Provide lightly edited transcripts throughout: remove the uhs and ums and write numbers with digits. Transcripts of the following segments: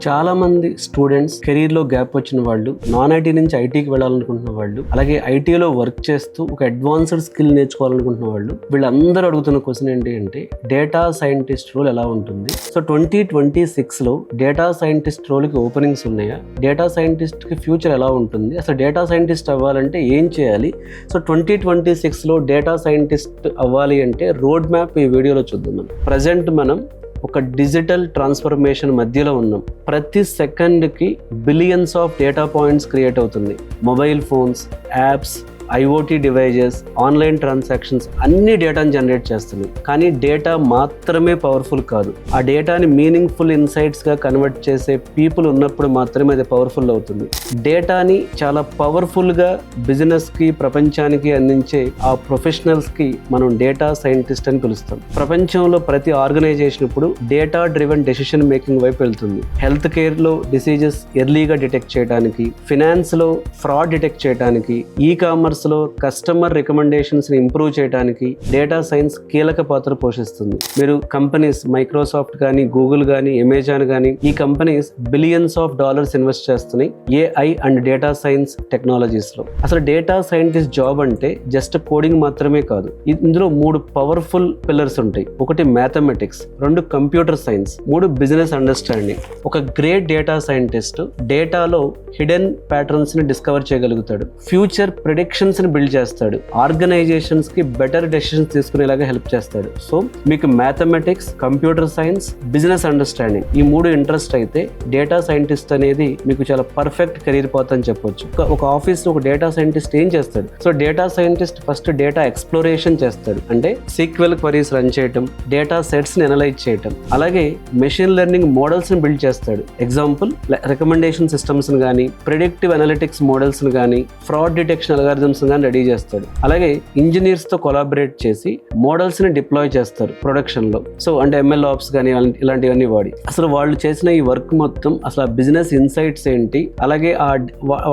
చాలా మంది students career లో గ్యాప్ వచ్చిన వాళ్ళు, నాన్ ఐటీ నుంచి ఐటీకి వెళ్ళాలనుకుంటున్న వాళ్ళు, అలాగే ఐటీలో వర్క్ చేస్తూ ఒక అడ్వాన్స్డ్ స్కిల్ నేర్చుకోవాలనుకుంటున్న వాళ్ళు, వీళ్ళందరూ అడుగుతున్న క్వశ్చన్ ఏంటి అంటే డేటా సైంటిస్ట్ రోల్ ఎలా ఉంటుంది. సో 2026లో డేటా సైంటిస్ట్ రోల్కి ఓపెనింగ్స్ ఉన్నాయా, డేటా సైంటిస్ట్ కి ఫ్యూచర్ ఎలా ఉంటుంది, అసలు డేటా సైంటిస్ట్ అవ్వాలంటే ఏం చేయాలి. సో 2026లో డేటా సైంటిస్ట్ అవ్వాలి అంటే రోడ్ మ్యాప్ ఈ వీడియోలో చూద్దాం. ప్రజెంట్ మనం ఒక డిజిటల్ ట్రాన్స్ఫర్మేషన్ మధ్యలో ఉన్నాం. ప్రతి సెకండ్కి billions of data points create అవుతుంది. Mobile phones, apps, IoT devices, online transactions అన్ని డేటాను జనరేట్ చేస్తున్నాయి. కానీ డేటా మాత్రమే పవర్ఫుల్ కాదు. ఆ డేటాని మీనింగ్ఫుల్ ఇన్సైట్స్గా కన్వర్ట్ చేసే పీపుల్ ఉన్నప్పుడు మాత్రమే అది పవర్ఫుల్ అవుతుంది. డేటాని చాలా పవర్ఫుల్గా బిజినెస్కి, ప్రపంచానికి అందించే ఆ ప్రొఫెషనల్స్కి మనం డేటా సైంటిస్ట్ అని పిలుస్తాం. ప్రపంచంలో ప్రతి ఆర్గనైజేషన్ ఇప్పుడు డేటా డ్రివెన్ డెసిషన్ మేకింగ్ వైపు వెళ్తుంది. హెల్త్ కేర్లో డిసీజెస్ ఎర్లీగా డిటెక్ట్ చేయడానికి, ఫినాన్స్లో ఫ్రాడ్ డిటెక్ట్ చేయడానికి, ఈ-కామర్స్ లో కస్టమర్ రికమెండేషన్స్ ని ఇంప్రూవ్ చేయడానికి డేటా సైన్స్ కీలక పాత్ర పోషిస్తుంది. మీరు కంపెనీస్ మైక్రోసాఫ్ట్ కానీ, గూగుల్ కానీ, అమెజాన్ కానీ, ఈ companies billions of dollars invest చేస్తున్నాయి AI and data science technologies లో. అసలు డేటా సైంటిస్ట్ జాబ్ అంటే జస్ట్ కోడింగ్ మాత్రమే కాదు. ఇందులో 3 పవర్ఫుల్ పిల్లర్స్ ఉంటాయి. ఒకటి mathematics, 2 computer science, 3 business understanding. ఒక గ్రేట్ డేటా సైంటిస్ట్ డేటాలో హిడెన్ ప్యాటర్న్స్ ని డిస్కవర్ చేయగలుగుతాడు, ఫ్యూచర్ ప్రిడిక్షన్స్ ని బిల్డ్ చేస్తాడు, ఆర్గనైజేషన్స్ కి బెటర్ డెసిషన్స్ తీసుకునేలాగా హెల్ప్ చేస్తాడు. సో మీకు mathematics, computer science, business understanding ఈ 3 ఇంట్రెస్ట్ అయితే డేటా సైంటిస్ట్ అనేది మీకు చాలా పర్ఫెక్ట్ కెరీర్ పాత్ అని చెప్పొచ్చు. ఒక ఆఫీస్ లో ఒక డేటా సైంటిస్ట్ ఏం చేస్తాడు? So data scientist first data exploration చేస్తాడు. అంటే సీక్వెల్ క్వరీస్ రన్ చేయటం, డేటా సెట్స్ ని అనలైజ్ చేయటం, అలాగే మెషిన్ లెర్నింగ్ మోడల్స్ ని బిల్డ్ చేస్తాడు. ఎగ్జాంపుల్ రికమెండేషన్ సిస్టమ్స్ ని కానీ, ప్రిడిక్టివ్ అనలిటిక్స్ మోడల్స్ ని కానీ, ఫ్రాడ్ డిటెక్షన్ అల్గారిథమ్స్ గాని రెడీ చేస్తాడు. అలాగే ఇంజనీర్స్ తో కొలాబరేట్ చేసి మోడల్స్ ని డిప్లాయ్ చేస్తారు ప్రొడక్షన్ లో. సో అంటే ఎంఎల్ ఆప్స్ కానీ ఇలాంటివన్నీ వాడి అసలు వాళ్ళు చేసిన ఈ వర్క్ మొత్తం అసలు ఆ బిజినెస్ ఇన్సైట్స్ ఏంటి, అలాగే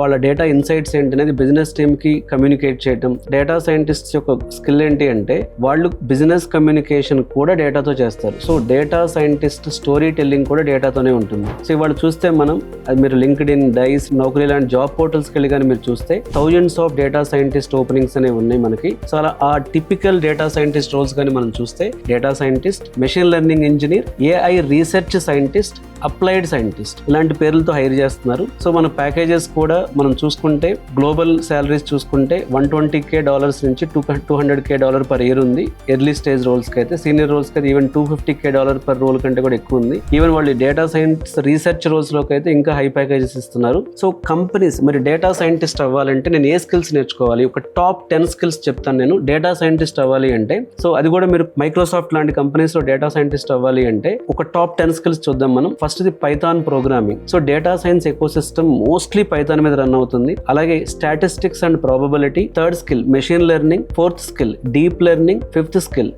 వాళ్ళ డేటా ఇన్సైట్స్ ఏంటి అనేది బిజినెస్ టీమ్ కి కమ్యూనికేట్ చేయటం. డేటా సైంటిస్ట్ యొక్క స్కిల్ ఏంటి అంటే వాళ్ళు బిజినెస్ కమ్యూనికేషన్ కూడా డేటాతో చేస్తారు. So data scientist story telling కూడా డేటాతోనే ఉంటుంది. సో ఇవాళ చూస్తే మనం అది మీరు లింక్డ్ఇన్, డైస్, నౌకరీ లాంటి జాబ్ పోర్టల్స్కి వెళ్ళి కానీ మీరు చూస్తే thousands of data scientist openings అనేవి ఉన్నాయి మనకి. సో అలా ఆ టిపికల్ డేటా సైంటిస్ట్ రోల్స్ కానీ మనం చూస్తే data scientist, machine learning engineer, AI research scientist, applied scientist ఇలాంటి పేర్లతో హైర్ చేస్తున్నారు. సో మన ప్యాకేజెస్ కూడా మనం చూసుకుంటే గ్లోబల్ శాలరీస్ చూసుకుంటే $120K నుంచి $200K పర్ ఇయర్ ఉంది. ఎర్లీ స్టేజ్ రోల్స్ కి అయితే, సీనియర్ రోల్స్ కి అయితే ఈవెన్ $250K పర్ రోల్ కంటే కూడా ఎక్కువ ఉంది. ఈవెన్ వాళ్ళు డేటా సైన్స్ రీసెర్చ్ రోల్స్ లోకి అయితే ఇంకా హై ప్యాకేజెస్ ఇస్తున్నారు. సో కంపెనీస్ మరి డేటా సైంటిస్ట్ అవ్వాలంటే నేను ఏ స్కిల్స్ నేర్చుకోవాలి? ఒక టాప్ 10 స్కిల్స్ చెప్తాను నేను డేటా సైంటిస్ట్ అవ్వాలి అంటే. సో అది కూడా మీరు మైక్రోసాఫ్ట్ లాంటి కంపెనీస్ లో డేటా సైంటిస్ట్ అవ్వాలి అంటే ఒక టాప్ 10 స్కిల్స్ చూద్దాం మనం. ఫస్ట్ ఇది python programming. So data science ecosystem mostly python మీద రన్ అవుతుంది. అలాగే statistics and probability, 3rd skill machine learning, 4th skill deep learning, 5th skill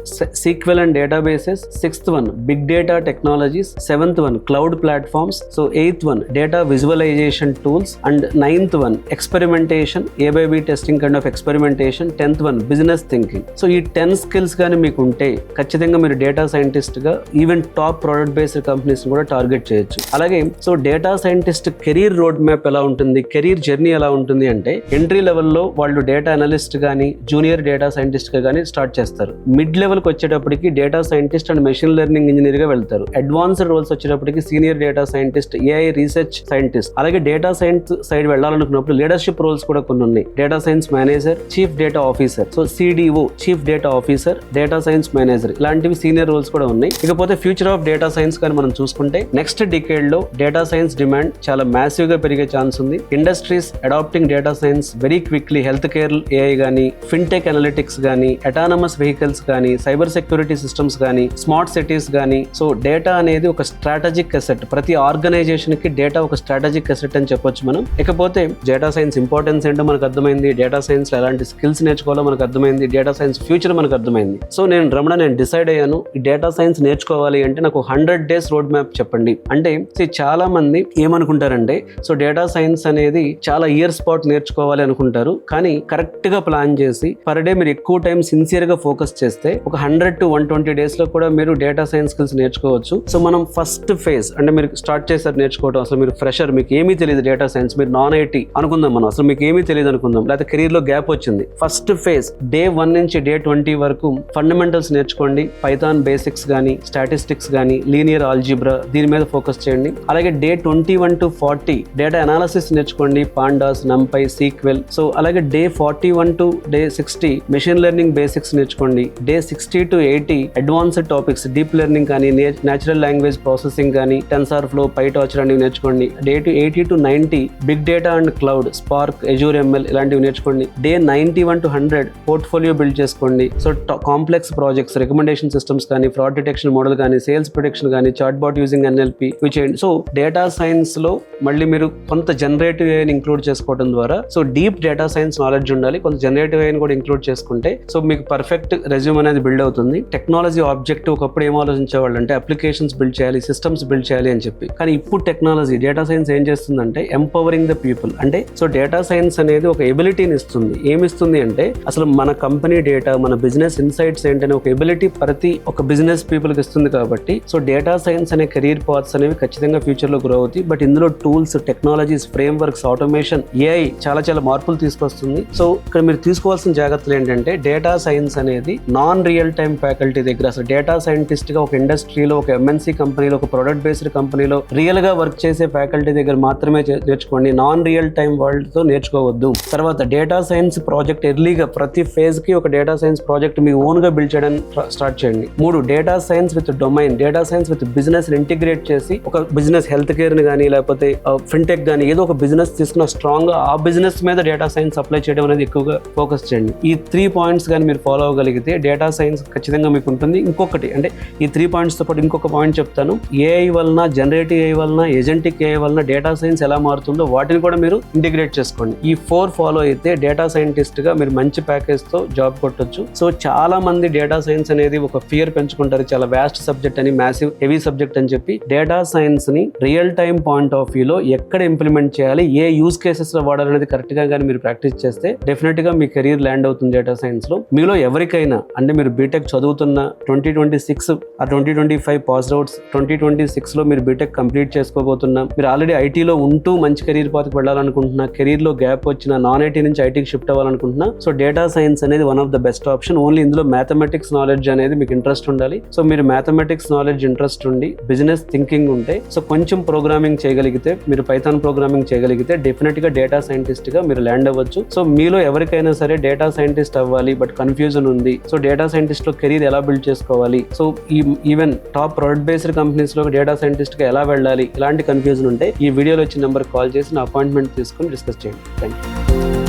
sequel and databases, 6th one big data technologies, 7th one cloud platforms, so 8th one data visualization tools and 9th one experimentation, A/B testing kind of experimentation, 10th one business thinking. So ఈ 10 skills కానీ మీకు ఉంటే ఖచ్చితంగా మీరు data scientist గా even top product based companies కూడా target చేయొచ్చు. అలాగే so data scientist career road map ఎలా ఉంటుంది, కెరీర్ జర్నీ ఎలా ఉంటుంది అంటే ఎంట్రీ లెవెల్లో వాళ్ళు డేటా అనలిస్ట్ కానీ, జూనియర్ డేటా సైంటిస్ట్ గా కానీ స్టార్ట్ చేస్తారు. మిడ్ లెవెల్కి వచ్చేటప్పటికి data scientist and machine learning engineer గా వెళ్తారు. అడ్వాన్స్డ్ రోల్స్ వచ్చేటప్పటికి senior data scientist, AI research scientist. అలాగే డేటా సైన్స్ సైడ్ వెళ్ళాలనుకున్నప్పుడు లీడర్షిప్ రోల్స్ కూడా కొన్ని ఉన్నాయి. Data science manager, chief data officer, so CDO chief data officer, data science manager ఇలాంటివి senior roles కూడా ఉన్నాయి. ఇకపోతే ఫ్యూచర్ ఆఫ్ డేటా సైన్స్ కానీ మనం చూసుకుంటే నెక్స్ట్ డికేడ్ లో డేటా సైన్స్ డిమాండ్ చాలా మ్యాసివ్ గా పెరిగే ఛాన్స్ ఉంది. Industries adapting data science very quickly. Health care AI కానీ, ఫిన్టెక్ అనలిటిక్స్ కానీ, అటానమస్ వెహికల్స్ కానీ, సైబర్ సెక్యూరిటీ సిస్టమ్స్ కానీ, స్మార్ట్ సిటీస్ కానీ. సో డేటా అనేది ఒక స్ట్రాటజిక్ అసెట్. ప్రతి ఆర్గనైజేషన్ కి డేటా ఒక స్ట్రాటజిక్ అసెట్ అని చెప్పొచ్చు మనం. ఇకపోతే డేటా సైన్స్ ఇంపార్టెన్స్ ఏంటో మనకు అర్థమైంది. డేటా డేటా సైన్స్ ఎలాంటి స్కిల్స్ నేర్చుకోవాలో మనకు అర్థమైంది, డేటా సైన్స్ ఫ్యూచర్ మనకు అర్థమైంది. సో నేను డిసైడ్ అయ్యాను, ఈ డేటా సైన్స్ నేర్చుకోవాలి అంటే నాకు 100 days రోడ్ మ్యాప్ చెప్పండి. అంటే చాలా మంది ఏమనుకుంటారంటే, సో డేటా సైన్స్ అనేది చాలా ఇయర్స్ పాటు నేర్చుకోవాలి అనుకుంటారు, కానీ కరెక్ట్ గా ప్లాన్ చేసి పర్ డే మీరు ఎక్కువ టైం సిన్సియర్ గా ఫోకస్ చేస్తే ఒక 100 to 120 days లో కూడా మీరు డేటా సైన్స్ స్కిల్స్ నేర్చుకోవచ్చు. సో మనం ఫస్ట్ ఫేజ్ అంటే మీరు స్టార్ట్ చేస్తారు నేర్చుకోవడం, అసలు మీరు ఫ్రెషర్, మీకు ఏమీ తెలియదు డేటా సైన్స్, మీరు నాన్ ఐటీ అనుకుందాం, మనం అసలు మీకు ఏమీ తెలియదు అనుకుందాం, లేకపోతే కెరీర్ లో గ్యాప్ వచ్చింది. ఫస్ట్ ఫేజ్ Day 1 నుంచి Day 20 వరకు ఫండమెంటల్స్ నేర్చుకోండి. పైథాన్ బేసిక్స్ కానీ, స్టాటిస్టిక్స్ కానీ, లీనియర్ ఆల్జీబ్రా దీని మీద ఫోకస్ చేయండి. అలాగే Day 21 to 40 డేటా అనాలిసిస్ నేర్చుకోండి, పాండాస్, నంపై, సీక్వెల్. సో అలాగే Day 41 to Day 60 machine learning basics నేర్చుకోండి. Day 60 to 80 advanced topics, deep learning కానీ, నేచురల్ లాంగ్వేజ్ ప్రాసెసింగ్ కానీ, టెన్సార్ ఫ్లో, పైటార్చ్ లాంటివి నేర్చుకోండి. Day 80 to 90 big data and cloud, Spark, Azure ML ఇలాంటివి నేర్చుకోండి. Day 91 to 100 portfolio build చేసుకోండి. So complex projects, recommendation systems కానీ, fraud detection model కానీ, sales production కానీ, చాట్ బాట్ యూజింగ్ NLP ఇవి చేయండి. సో డేటా సైన్స్ లో మళ్ళీ మీరు కొంత జనరేటివ్ ఏఐని ఇంక్లూడ్ చేసుకోవడం ద్వారా, so deep data science knowledge ఉండాలి, కొంత జనరేటివ్ ఏఐని కూడా ఇంక్లూడ్ చేసుకుంటే సో మీకు పర్ఫెక్ట్ రెజ్యూమ్ అనేది బిల్డ్ అవుతుంది. టెక్నాలజీ ఆబ్జెక్టివ్ ఒకప్పుడు ఏం ఆలోచించేవాళ్ళు అంటే అప్లికేషన్స్ బిల్డ్ చేయాలి, సిస్టమ్స్ బిల్డ్ చేయాలి అని చెప్పి, కానీ ఇప్పుడు టెక్నాలజీ డేటా సైన్స్ ఏం చేస్తుందంటే ఎంపవరింగ్ ద పీపుల్. అంటే సో డేటా సైన్స్ అనేది ఒక ఎబిలిటీని ఇస్తుంది. ఏమిస్తుంది అంటే అసలు మన కంపెనీ డేటా, మన బిజినెస్ ఇన్సైట్స్ ఏంటనే ఒక ఎబిలిటీ ప్రతి ఒక బిజినెస్ పీపుల్కి ఇస్తుంది. కాబట్టి సో డేటా సైన్స్ అనే కెరీర్ పాత్స్ అనేవి ఖచ్చితంగా ఫ్యూచర్లో గ్రో అవుతాయి. బట్ ఇందులో tools, technologies, frame works, automation, AI చాలా మార్పులు తీసుకొస్తుంది. సో ఇక్కడ మీరు తీసుకోవాల్సిన జాగ్రత్తలు ఏంటంటే డేటా సైన్స్ అనేది నాన్ రియల్ టైమ్ ఫ్యాకల్టీ దగ్గర, అసలు డేటా సైంటిస్ట్ గా ఒక ఇండస్ట్రీలో, ఒక MNC కంపెనీలో, ఒక ప్రొడక్ట్ బేస్డ్ కంపెనీలో రియల్ గా వర్క్ చేసే ఫ్యాకల్టీ దగ్గర మాత్రమే నేర్చుకోండి. నాన్ రియల్ టైమ్ వరల్డ్ తో నేర్చుకోవద్దు. తర్వాత డేటా సైన్స్ ప్రాజెక్ట్ ఎర్లీగా ప్రతి ఫేజ్ కి ఒక డేటా సైన్స్ ప్రాజెక్ట్ మీ ఓన్ గా బిల్డ్ చేయడానికి స్టార్ట్ చేయండి. 3 data science with domain, data science with business integrate చేసి ఒక బిజినెస్ హెల్త్ కేర్ ని కానీ, లేకపోతే ఫిన్టెక్ కానీ ఏదో ఒక బిజినెస్ తీసుకున్న స్ట్రాంగ్ గా ఆ బిజినెస్ మీద డేటా సైన్స్ అప్లై చేయడం అనేది ఎక్కువగా ఫోకస్ చేయండి. ఈ 3 points కానీ మీరు ఫాలో అవ్వగలిగితే డేటా సైన్స్ ఖచ్చితంగా మీకు ఉంటుంది. ఇంకొకటి అంటే ఈ 3 points తో పాటు ఇంకొక పాయింట్ చెప్తాను. ఏఐ వలన, జనరేటివ్ ఏఐ వలన, ఏజెంటిక్ ఏఐ వలన డేటా సైన్స్ ఎలా మారుతుందో వాటిని కూడా మీరు ఇంటిగ్రేట్ చేసుకోండి. ఈ 4 ఫాలో అయితే డేటా సైంటిస్ట్ గా మీరు మంచి ప్యాకేజ్ తో జాబ్ కొట్టొచ్చు. సో చాలా మంది డేటా సైన్స్ అనేది ఒక ఫియర్ పెంచుకుంటారు, చాలా వ్యాస్ట్ సబ్జెక్ట్ అని, మ్యాసివ్ హెవీ సబ్జెక్ట్ అని చెప్పి. డేటా సైన్స్ ని రియల్ టైమ్ పాయింట్ ఆఫ్ వ్యూలో ఎక్కడ ఇంప్లిమెంట్ చేయాలి, ఏ యూజ్ కేసెస్ లో వాడాలనేది కరెక్ట్ గా కానీ మీరు ప్రాక్టీస్ చేస్తే డెఫినెట్ గా మీ కెరీర్ ల్యాండ్ అవుతుంది డేటా సైన్స్ లో. మీలో ఎవరికైనా అంటే మీరు బీటెక్ చదువుతున్న 2026 ఆ 2025 పాస్ అవుట్స్, 2026 లో మీరు బీటెక్ కంప్లీట్ చేసుకోబోతున్నా, మీరు ఆల్రెడీ ఐటీలో ఉంటూ మంచి కెరీర్ పాత్కి వెళ్ళాలనుకుంటున్నా, కెరీర్ లో గ్యాప్ వచ్చిన నాన్ ఐటీ నుంచి ఐటీకి షిఫ్ట్ అవ్వాలనుకుంటున్నా, సో డేటా సైన్స్ అనేది one of the best option. Only ఇందులో మ్యాథమెటిక్స్ నాలెడ్జ్ అనేది మీకు ఇంట్రెస్ట్ ఉండాలి. సో మీరు మ్యాథమెటిక్స్ నాలెడ్జ్ ఇంట్రెస్ట్ ఉండి బిజినెస్ థింకింగ్ ఉంటే, సో కొంచెం ప్రోగ్రామింగ్ చేయగలిగితే, మీరు పైథాన్ ప్రోగ్రామింగ్ చేయగలిగితే డెఫినెట్ గా డేటా సైంటిస్ట్ గా మీరు ల్యాండ్ అవ్వచ్చు. సో మీలో ఎవరికైనా సరే డేటా సైంటిస్ట్ అవ్వాలి బట్ కన్ఫ్యూజన్ ఉంది, సో డేటా సైంటిస్ట్ లో కెరీర్ ఎలా బిల్డ్ చేసుకోవాలి, so even top product based companies లో డేటా సైంటిస్ట్ గా ఎలా వెళ్ళాలి, ఇలాంటి కన్ఫ్యూజన్ ఉంటే ఈ వీడియోలో వచ్చిన నెంబర్ కాల్ చేసి నా అపాయింట్మెంట్ తీసుకుని డిస్కస్ చేయండి. Thank you.